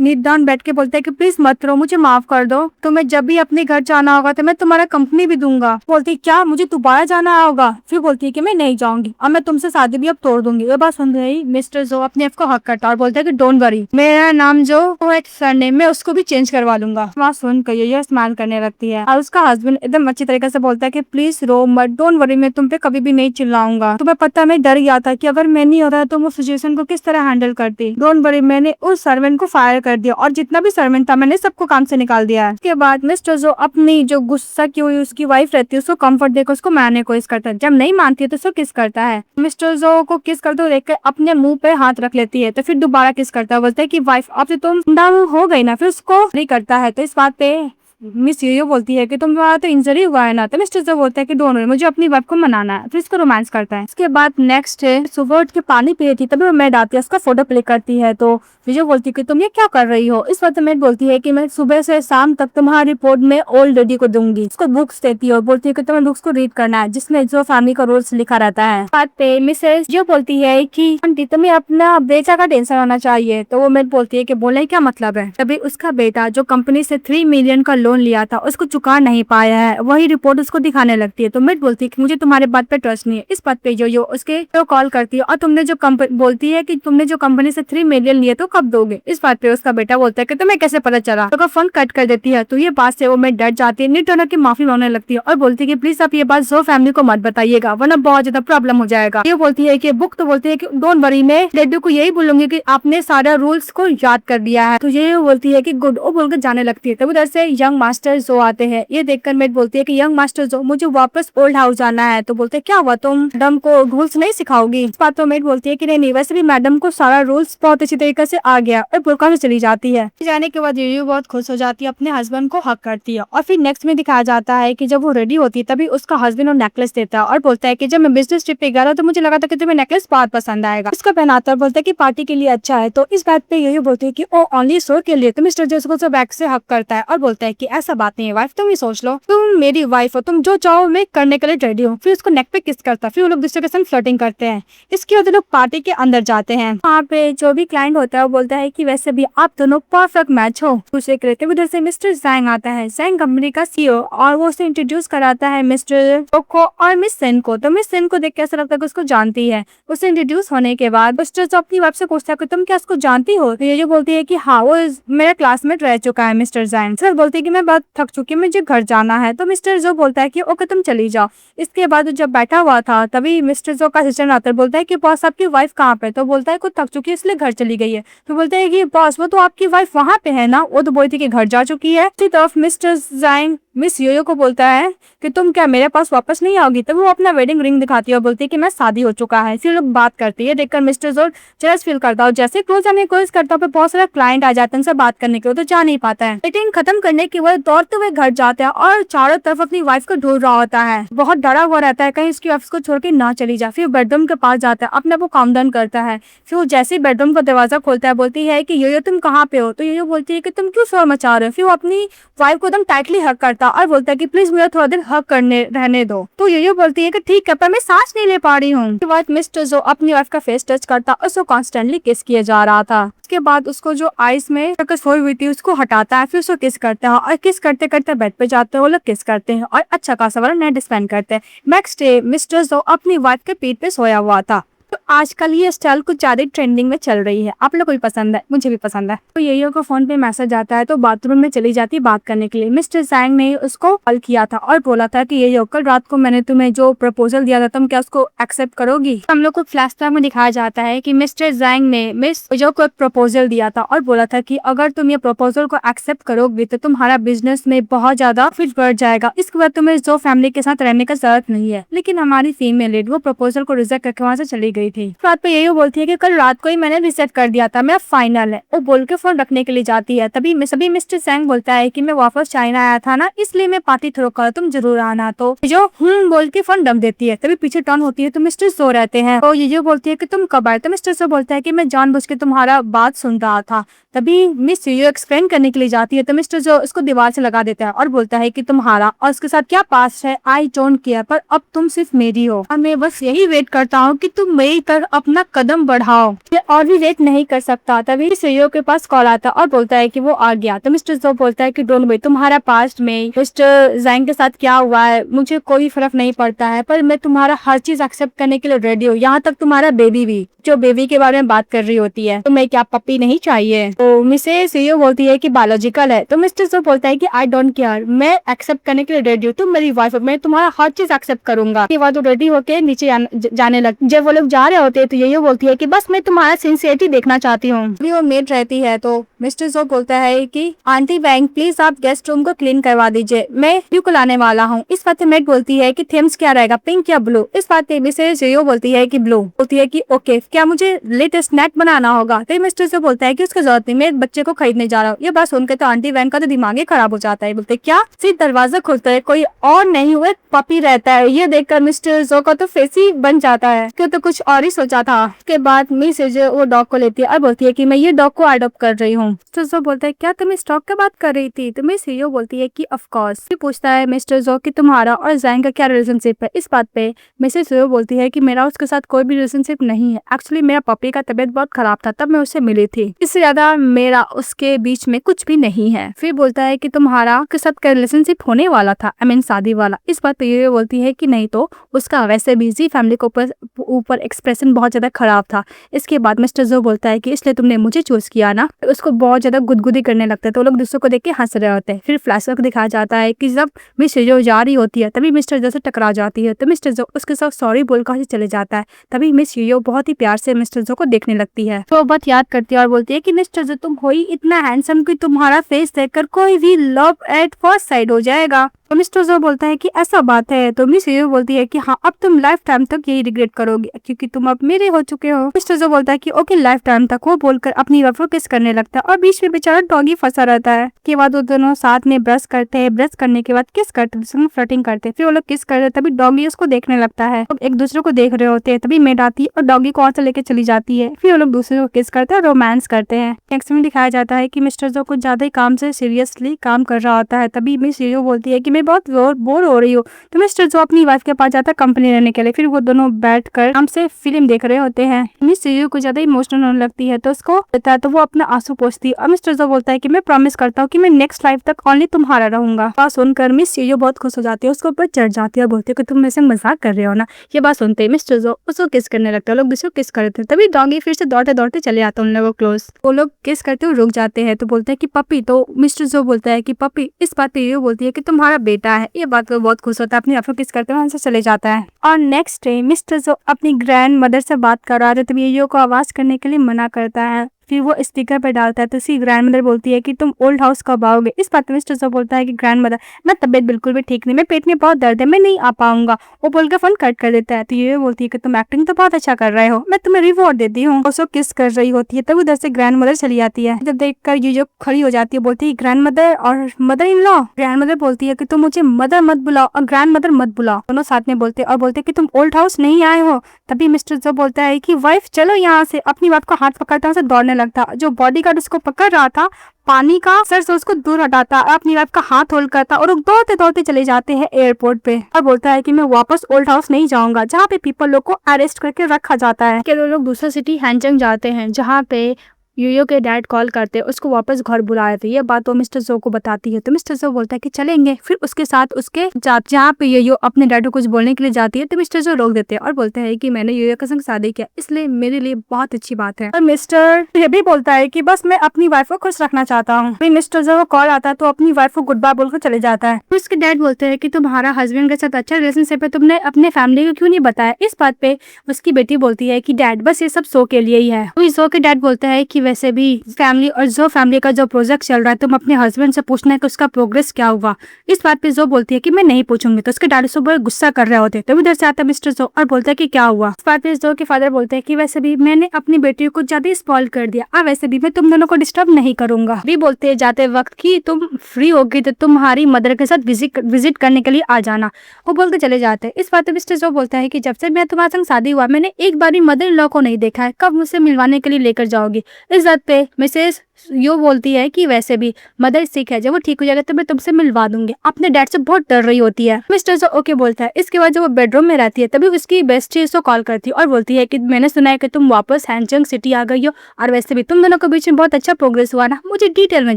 निदान बैठ के बोलता है कि प्लीज मत रो, मुझे माफ कर दो, तुम्हें जब भी अपने घर जाना होगा तो मैं तुम्हारा कंपनी भी दूंगा। बोलती है क्या मुझे दोबारा जाना होगा। फिर बोलती है कि मैं नहीं जाऊंगी, अब मैं तुमसे शादी भी अब तोड़ दूंगी। ये बात सुन रही मिस्टर जो अपने आप को हक करता और बोलता है कि डोंट वरी, मेरा नाम जो वो एक सरनेम मैं उसको भी चेंज करवा लूंगा। वहाँ सुनकर ये स्माइल करने लगती है और उसका हस्बैंड एकदम अच्छी तरीके से बोलता है कि प्लीज रो मत, डोंट वरी, मैं तुम पे कभी भी नहीं चिल्लाऊंगा। तुम्हें पता मैं डर गया था कि अगर मैं नहीं होता तो वो सिचुएशन को किस तरह हैंडल करती। डोंट वरी, मैंने उस सर्वेंट को फायर कर दिया और जितना भी सर्वेंट था मैंने सबको काम से निकाल दिया है। उसके बाद मिस्टर जो अपनी जो गुस्सा की हुई उसकी वाइफ रहती है उसको कंफर्ट देकर उसको मारने को किस करता है। जब नहीं मानती है तो उसको किस करता है। मिस्टर जो को किस करते हुए देखकर अपने मुंह पे हाथ रख लेती है, तो फिर दोबारा किस करता है। बोलता है कि वाइफ अब से तुम हो गई ना। फिर उसको नहीं करता है। तो इस बात पे मिस यो बोलती है कि तुम्हारा तो इंजरी हुआ है ना। तो मिस्टर जो बोलता है कि डोंट वरी, मुझे अपनी वाइफ को मनाना है। फिर इसको रोमांस करता है। इसके बाद नेक्स्ट है सुबह उठ के पानी पी रही थी, तभी वो मैड आती है, उसका फोटो प्ले करती है। तो विजय बोलती है कि तुम ये क्या कर रही हो। इस वक्त मैड बोलती है कि मैं सुबह से शाम तक तुम्हारी रिपोर्ट में ओल्ड लेडी को दूंगी। उसको बुक्स देती है और बोलती है कि तुम्हें बुक्स को रीड करना है जिसमें जो फैमिली का रूल्स लिखा रहता है। बात पे मिसेस जो बोलती है कि आंटी तुम्हें अपना बेटा का टेंशन होना चाहिए। तो वो मैड बोलती है कि बोले क्या मतलब है। तभी उसका बेटा जो कंपनी से 3 मिलियन का लोन लिया था उसको चुका नहीं पाया है, वही रिपोर्ट उसको दिखाने लगती है। तो मैड बोलती है कि मुझे तुम्हारे बात पे ट्रस्ट नहीं है। इस बात पे जो उसके तो कॉल करती है और तुमने जो बोलती है कि तुमने जो कंपनी से 3 मिलियन लिए तो कब दोगे। इस बात पे उसका बेटा बोलता है कि तुम्हें कैसे पता चला। तो फोन कट कर देती है। तो ये बात से वो मैड डर जाती है, नीट होकर की माफी मांगने लगती है और बोलती है कि प्लीज आप ये बात जो फैमिली को मत बताइएगा वरना बहुत ज्यादा प्रॉब्लम हो जाएगा। ये बोलती है कि बुक तो बोलती है कि डोंट वरी, मैं डैडू को यही बोलूंगी कि आपने सारा रूल्स को याद कर दिया है। तो ये बोलती है कि गुड, वो बोलकर जाने लगती है। तब उधर से यंग मास्टर जो आते हैं। ये देखकर मैड बोलती है कि यंग मास्टर जो मुझे वापस ओल्ड हाउस जाना है। तो बोलते हैं क्या हुआ, तुम मैडम को रूल्स नहीं सिखाओगी। इस बात तो मैड बोलती है कि नहीं, वैसे भी मैडम को सारा रूल्स बहुत अच्छी तरीके से आ गया, और बुरका में चली जाती है। जाने के बाद यूयू बहुत खुश हो जाती है, अपने हस्बैंड को हक करती है। और फिर नेक्स्ट में दिखाया जाता है कि जब वो रेडी होती है तभी उसका हस्बैंड और नेकलेस देता है और बोलता है कि जब मैं बिजनेस ट्रिप पे गया था तो मुझे लगा था कि तुम्हें नेकलेस बहुत पसंद आएगा। इसको पहनाता है, बोलता है कि पार्टी के लिए अच्छा है। तो इस बात पे यूयू बोलती है कि ओ ओनली शो के लिए। तो मिस्टर जो उसको बैक से हक करता है और बोलता है कि ऐसा बात नहीं है वाइफ, तुम ही सोच लो, तुम मेरी वाइफ हो, तुम जो चाहो मैं करने के लिए रेडी हूँ। फिर उसको नेक पे किस करता है। फिर वो लोग दूसरे के साथ फ्लर्टिंग करते हैं। इसके बाद लोग पार्टी के अंदर जाते हैं। वहाँ पे जो भी क्लाइंट होता है वो बोलता है कि वैसे भी आप दोनों परफेक्ट मैच हो। दूसरे के रहते उधर से मिस्टर जैंग आता है, जैंग कंपनी का सीईओ, और वो उसे इंट्रोड्यूस कराता है मिस्टर को और मिस सेन को। तो मिस सेन को देख के ऐसा लगता है कि उसको जानती है। उसे इंट्रोड्यूस होने के बाद मिस्टर जो अपनी वाइफ से पूछता है कि तुम क्या उसको जानती हो। तो ये जो बोलती है कि हाँ, वो मेरा क्लासमेट रह चुका है मिस्टर जैंग। सर बोलती है कि मैं बहुत थक चुकी हूँ, मुझे घर जाना है। तो मिस्टर जो बोलता है कि ओके तुम चली जाओ। इसके बाद जब बैठा हुआ था तभी मिस्टर जो का असिस्टेंट आता है, बोलता है कि बॉस आपकी वाइफ कहाँ पे। तो बोलता है कुछ थक चुकी है इसलिए घर चली गई है। तो बोलते है कि बॉस वो तो आपकी वाइफ वहाँ पे है ना। वो तो बोलती है कि घर जा चुकी है। इसी तरफ मिस्टर जैंग मिस योयो को बोलता है कि तुम क्या मेरे पास वापस नहीं आओगी। तब वो अपना वेडिंग रिंग दिखाती है और बोलती है कि मैं शादी हो चुका है। फिर लोग बात करती है, देखकर मिस्टर जोर जेलस फील करता है। जैसे क्लोज जाने की कोशिश करता है, बहुत सारा क्लाइंट आ जाते हैं उनसे बात करने के लिए, तो जा नहीं पाता है। मीटिंग खत्म करने के बाद दौड़ते हुए घर जाता है और चारों तरफ अपनी वाइफ को ढूंढ रहा होता है। बहुत डरा हुआ रहता है कहीं उसकी वाइफ को छोड़ के ना चली जाए। फिर बेडरूम के पास जाता है, अपने आप को काम डाउन करता है। फिर वो जैसे ही बेडरूम का दरवाजा खोलता है बोलती है कि योयो तुम कहाँ पे हो। तो योयो बोलती है कि तुम क्यों शोर मचा रहे हो। फिर वो अपनी वाइफ को एकदम टाइटली हक करता और बोलता है कि प्लीज मुझे थोड़ा देर हक करने रहने दो। तो योयो बोलती है कि ठीक है पर मैं सांस नहीं ले पा रही हूँ। उसके बाद मिस्टर जो अपनी वाइफ का फेस टच करता और उसको कॉन्स्टेंटली किस किया जा रहा था। उसके बाद उसको जो आइस में सोई हुई थी उसको हटाता है, फिर उसको किस करता है और किस करते करते बेड पे जाते हैं। वो लोग किस करते हैं और अच्छा खासा वाला नाइट स्पेंड करते हैं। नेक्स्ट डे मिस्टर जो अपनी वाइफ के पीठ पे सोया हुआ था। तो आजकल ये स्टाइल कुछ ज्यादा ट्रेंडिंग में चल रही है, आप लोग को भी पसंद है, मुझे भी पसंद है। तो येयो को फोन पे मैसेज आता है तो बाथरूम में चली जाती बात करने के लिए। मिस्टर जैंग ने उसको कॉल किया था और बोला था कि येयो, कल रात को मैंने तुम्हें जो प्रपोजल दिया था तुम क्या उसको एक्सेप्ट करोगी। हम लोग को फ्लैशबैक में दिखाया जाता है कि मिस्टर जैंग ने मिस येयो को एक प्रपोजल दिया था और बोला था कि अगर तुम ये प्रपोजल को एक्सेप्ट करोगे तो तुम्हारा बिजनेस में बहुत ज्यादा फिट बढ़ जाएगा, इसके बाद तुम्हें जो फैमिली के साथ रहने का जरूरत नहीं है। लेकिन हमारी फीमेल लीड वो प्रपोजल को रिजेक्ट करके वहाँ से चली गई थी। बात पे यही बोलती है कि कल रात को ही मैंने रिसेट कर दिया था, मेरा फाइनल है। वो बोल के फोन रखने के लिए जाती है। तभी मिस्टर जैंग बोलता है कि मैं वापस चाइना आया था ना, इसलिए मैं पार्टी थ्रो कर, तुम जरूर आना। तो जो बोल के फोन रख देती है। तभी पीछे टर्न होती है तो मिस्टर सो रहते हैं। तो ये बोलती है कि तुम कब आए। तो मिस्टर सो बोलता है कि मैं जानबूझ के तुम्हारा बात सुन रहा था। तभी मिस यो एक्सप्लेन करने के लिए जाती है तो मिस्टर जो उसको दीवार से लगा देता है और बोलता है कि तुम्हारा और उसके साथ क्या पास है, आई डोंट केयर, पर अब तुम सिर्फ मेरी हो और मैं बस यही वेट करता हूँ कि तुम मेरी तरफ अपना कदम बढ़ाओ, ये और भी वेट नहीं कर सकता। तभी सीईओ के पास कॉल आता और बोलता है कि वो आ गया। तो मिस्टर जो बोलता है कि डोंट वरी, तुम्हारा पास्ट में मिस्टर जैंग के साथ क्या हुआ है मुझे कोई फर्क नहीं पड़ता है, पर मैं तुम्हारा हर चीज एक्सेप्ट करने के लिए रेडी हूँ, यहाँ तक तुम्हारा बेबी भी। जो बेबी के बारे में बात कर रही होती है, तुम्हें क्या पप्पी नहीं चाहिए। तो मिसेस सीईओ बोलती है कि बायोलॉजिकल है। तो मिस्टर जो बोलता है कि आई डोंट केयर, मैं एक्सेप्ट करने के लिए रेडी हूँ, तुम मेरी वाइफ हो, मैं तुम्हारा हर चीज एक्सेप्ट करूंगा। उसके बाद वो रेडी होके नीचे जाने लग। जब वो लोग जा रहे होते हैं तो ये बोलती है कि बस मैं तुम्हारा सिंसियरिटी देखना चाहती हूँ। अभी वो मेड रहती है तो मिस्टर जो बोलता है कि आंटी वैंग प्लीज आप गेस्ट रूम को क्लीन करवा दीजिए, मैं ब्लू को लाने वाला हूँ। इस बात पे मेड बोलती है कि थीम्स क्या रहेगा, पिंक या ब्लू। इस बात पे मिसेस जो बोलती है कि ब्लू। बोलती है कि ओके, क्या मुझे लेटेस्ट स्नैक बनाना होगा। तो मिस्टर जो बोलता है कि उसका जरूरत नहीं, मैं बच्चे को खरीदने जा रहा हूँ। ये बात सुनकर तो आंटी वैंग का तो दिमाग ही खराब हो जाता है। बोलते क्या, सिर्फ दरवाजा खुलता है, कोई और नहीं हुए पपी रहता है। ये देखकर मिस्टर जो का तो फेस ही बन जाता है कि तो कुछ और ही सोचा था। उसके बाद मिस जो वो डॉग को लेती है और बोलती है कि मैं ये डॉग को अडॉप्ट कर रही हूँ। तो जो बोलता है क्या तुम इस डॉग की बात कर रही थी। तो मिस सीईओ बोलती है कि ऑफ कोर्स। फिर पूछता है मिस्टर जो कि तुम्हारा और जैंग का क्या रिलेशनशिप है। इस बात पे मिसेस सीईओ बोलती है कि मेरा उसके साथ कोई भी रिलेशनशिप नहीं है, एक्चुअली मेरा पपी का तबीयत बहुत खराब था तब मैं उससे मिली थी, इससे ज्यादा मेरा उसके बीच में कुछ भी नहीं है। फिर बोलता है कि तुम्हारा के साथ का रिलेशनशिप होने वाला था, आई मीन शादी वाला। इस बात पे ये बोलती है कि नहीं, तो उसका वैसे भी जी फैमिली के ऊपर एक्सप्रेशन बहुत ज्यादा खराब था। इसके बाद मिस्टर जो बोलता है कि इसलिए तुमने मुझे चूज किया ना। उसको बहुत ज्यादा गुदगुदी करने लगता है तो लोग दूसरों को देख के हंस रहे होते हैं। फिर फ्लैशबैक दिखाया जाता है कि जब मिस्टर जो जा रही होती है तभी मिस्टर जो से टकरा जाती है तो मिस्टर जो उसके साथ सॉरी बोलकर चले जाता है। तभी मिस यो बहुत ही प्यार से मिस्टर जो को देखने लगती है तो बात याद करती है और बोलती है कि मिस्टर जो तुम हो ही इतना हैंडसम कि तुम्हारा फेस देखकर कोई भी लव एट फर्स्ट साइड हो जाएगा। तो मिस्टर जो बोलता है कि ऐसा बात है। तो मिस यो बोलती है कि हाँ, अब तुम लाइफ टाइम तक यही रिग्रेट करोगे क्योंकि तुम अब मेरे हो चुके हो। मिस्टर जो बोलता है कि ओके लाइफ टाइम तक। वो बोलकर अपनी वाइफ को किस करने लगता है और बीच में बेचारा डॉगी फंसा रहता है। के बाद वो दोनों साथ में ब्रश करते हैं, ब्रश करने के बाद किस करते हैं, फ्लर्टिंग करते हैं। फिर वो लोग किस करते हैं तभी डॉगी उसको देखने लगता है। एक दूसरे को देख रहे होते हैं तभी मेड आती है और डॉगी को और लेके चली जाती है। फिर वो लोग दूसरे को किस करते हैं, रोमांस करते हैं। नेक्स्ट में दिखाया जाता है कि मिस्टर जो कुछ ज्यादा ही काम से सीरियसली काम कर रहा होता है। तभी मिस यो बोलती है कि मैं बहुत बोर हो रही हूँ। तो मिस्टर जो अपनी वाइफ के पास जाता है कंपनी रहने के लिए। फिर वो दोनों बैठकर आराम से फिल्म देख रहे होते हैं। मिस यो को ज्यादा इमोशनल होने लगती है तो उसको देता है तो वो अपना आंसू पोंछती है और मिस्टर जो बोलता है कि मैं प्रॉमिस करता हूँ कि मैं नेक्स्ट लाइफ तक ओनली तुम्हारा रहूंगा। बात सुनकर मिस यो बहुत खुश हो जाती है, उसके ऊपर चढ़ जाती है और बोलती है कि तुम मेरे से मजाक कर रहे हो ना। ये बात सुनते ही मिस्टर जो उसको किस करने लगता है, लोग दूसरे को किस करते हैं। तभी डॉगी फिर से दौड़ते दौड़ते चले जाते हैं उन लोगों क्लोज। वो लोग किस करते हुए रुक जाते हैं तो बोलते हैं कि पपी। तो मिस्टर जो बोलता है कि पपी। इस बात पे ये बोलती है कि तुम्हारा बेटा है। ये बात को बहुत खुश होता है, अपनी आपको किस करते हुए वहां से चले जाता है। और नेक्स्ट डे मिस्टर जो अपनी ग्रैंड मदर से बात कर रहा था तभी ये को आवाज करने के लिए मना करता है। फिर वो स्पीकर पे डालता है तो उसकी ग्रैंड मदर बोलती है कि तुम ओल्ड हाउस कब आओगे। इस बात में मिस्टर जो बोलता है कि ग्रैंड मदर मैं तबियत बिल्कुल भी ठीक नहीं, मैं पेट में बहुत दर्द है, मैं नहीं आ पाऊंगा। वो बोलकर फोन कट कर देता है। तो ये बोलती है कि तुम एक्टिंग तो बहुत अच्छा कर रहे हो, मैं तुम्हें रिवॉर्ड देती हूँ। उसको किस कर रही होती है तब उधर से ग्रैंड मदर चली आती है। जब देखकर ये जो खड़ी हो जाती है बोलती है ग्रैंड मदर और mother in law. Grand mother बोलती है कि तुम मुझे मदर मत बुलाओ और ग्रैंड मदर मत बुलाओ। दोनों साथ में बोलते और बोलते कि तुम ओल्ड हाउस नहीं आए हो। तभी मिस्टर जो बोलता है कि वाइफ चलो यहाँ से। अपनी वाइफ को हाथ पकड़ता है, दौड़ने लगता। जो बॉडीगार्ड उसको पकड़ रहा था पानी का सर से उसको दूर हटाता, अपनी वाइफ का हाथ होल्ड करता और दौड़ते दौड़ते चले जाते हैं एयरपोर्ट पे और बोलता है कि मैं वापस ओल्ड हाउस नहीं जाऊंगा जहाँ पे पीपल लोग को अरेस्ट करके रखा जाता है। कि लोग दूसरा सिटी हैंजंग जाते हैं जहाँ पे योयो के डैड कॉल करते उसको वापस घर बुलाए थे। ये बात वो मिस्टर जो को बताती है तो मिस्टर जो बोलता है कि चलेंगे। फिर उसके साथ उसके जहाँ पे योयो अपने डैड को कुछ बोलने के लिए जाती है तो मिस्टर जो रोक देते हैं और बोलते हैं कि मैंने योयो के संग शादी किया, इसलिए मेरे लिए बहुत अच्छी बात है। और मिस्टर ये भी बोलता है कि बस मैं अपनी वाइफ को खुश रखना चाहता हूँ। फिर मिस्टर जो कॉल आता है तो अपनी वाइफ को गुड बाय बोलकर चले जाता है। फिर उसके डैड बोलते हैं कि तुम्हारा हस्बैंड के साथ अच्छा रिलेशनशिप है, तुमने अपने फैमिली को क्यों नहीं बताया। इस बात पे उसकी बेटी बोलती है कि डैड बस ये सब शो के लिए ही है। तो जो के डैड बोलता है कि वैसे भी फैमिली और जो फैमिली का जो प्रोजेक्ट चल रहा है तुम अपने हस्बैंड से पूछना है कि उसका प्रोग्रेस क्या हुआ। इस बात पे जो बोलती है कि मैं नहीं पूछूंगी। तो उसके डैड से बड़ा गुस्सा कर रहे होते तो इधर से आता मिस्टर जो और बोलता है कि क्या हुआ। इस बात पे जो के फादर बोलते हैं कि वैसे भी मैंने अपनी बेटी को ज्यादा स्पॉइल कर दिया और वैसे भी मैं तुम दोनों को डिस्टर्ब नहीं करूंगा। भी बोलते हैं जाते वक्त कि तुम फ्री होगी तो तुम्हारी मदर के साथ विजिट करने के लिए आ जाना। वो बोल के चले जाते हैं। इस बात पे मिस्टर जो बोलता है कि जब से मैं तुम्हारे संग शादी हुआ मैंने एक बार भी मदर इन लॉ को नहीं देखा है, कब मुझसे मिलवाने के लिए लेकर जाओगी। इस बात पे मिसेस यो बोलती है कि वैसे भी मदर सिक है, जब वो ठीक हो जाएगा तो मैं तुमसे मिलवा दूंगी। अपने डैड से बहुत डर रही होती है। मिस्टर जो ओके बोलता है। इसके बाद जब वो बेडरूम में रहती है तभी उसकी बेस्टी उसको कॉल करती है और बोलती है कि मैंने सुना है कि तुम वापस हैंचंग सिटी आ गई हो और वैसे भी तुम दोनों के बीच में बहुत अच्छा प्रोग्रेस हुआ ना, मुझे डिटेल में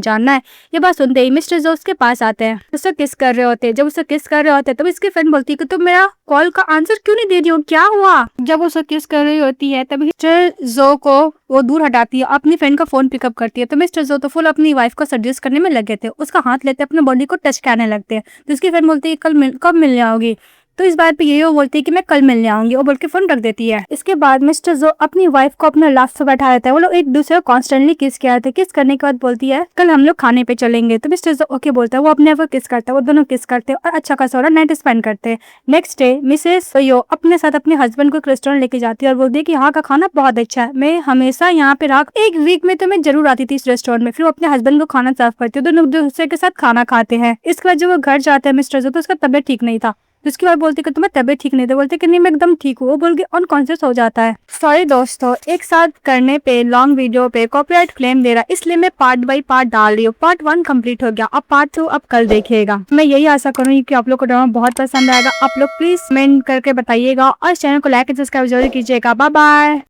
जानना है। ये बात सुनते ही मिस्टर जो उसके पास आते हैं, उससे किस कर रहे होते हैं। जब उसे किस कर रहे होते हैं तब इसकी फ्रेंड बोलती है कि तुम मेरा कॉल का आंसर क्यों नहीं दे रही हो, क्या हुआ। जब उसे किस कर रही होती है तभी मिस्टर जो को वो दूर हटाती है, अपनी फ्रेंड का फोन पिकअप करती है। तो मिस्टर जो तो फुल अपनी वाइफ को सजेस्ट करने में लगे थे, उसका हाथ लेते अपने बॉडी को टच करने लगते हैं। तो उसकी फ्रेंड बोलती है कब मिल जाओगी। तो इस बात पे ये बोलती है कि मैं कल मिलने आऊंगी, वो बोल के फोन रख देती है। इसके बाद मिस्टर जो अपनी वाइफ को अपने लास्ट पे बैठा रहता है। वो लोग एक दूसरे को कॉन्स्टेंटली किस किया थे। किस करने के बाद बोलती है कल हम लोग खाने पे चलेंगे। तो मिस्टर जो ओके बोलता है। वो अपने आप को किस करता है, वो दोनों किस करते हैं और अच्छा खासा नाइट स्पेंड करते हैं। नेक्स्ट डे मिसेस यो अपने साथ अपने हस्बैंड को एक रेस्टोरेंट लेके जाती है और बोलती है कि यहाँ का खाना बहुत अच्छा है, मैं हमेशा यहाँ पे रहा, एक वीक में तो मैं जरूर आती थी इस रेस्टोरेंट में। फिर वो अपने हस्बैंड को खाना सर्व करती है, दोनों दूसरे के साथ खाना खाते हैं। इसके बाद जब वो घर जाते हैं मिस्टर जो तो उसका तबियत ठीक नहीं था। तो उसके बाद बोलती कि तुम्हें तबियत ठीक नहीं था, बोलते कि नहीं मैं एकदम ठीक हूँ। वो बोल के अनकॉन्शियस हो जाता है। सॉरी दोस्तों, एक साथ करने पे लॉन्ग वीडियो पे कॉपीराइट क्लेम दे रहा है, इसलिए मैं पार्ट बाय पार्ट डाल रही हूँ। पार्ट 1 कंप्लीट हो गया, अब पार्ट 2 अब कल देखिएगा। मैं यही आशा करूंगी कि आप लोग को ड्रामा बहुत पसंद आएगा। आप लोग प्लीज कमेंट करके बताइएगा और चैनल को लाइक एंड सब्सक्राइब जरूर कीजिएगा। Bye bye.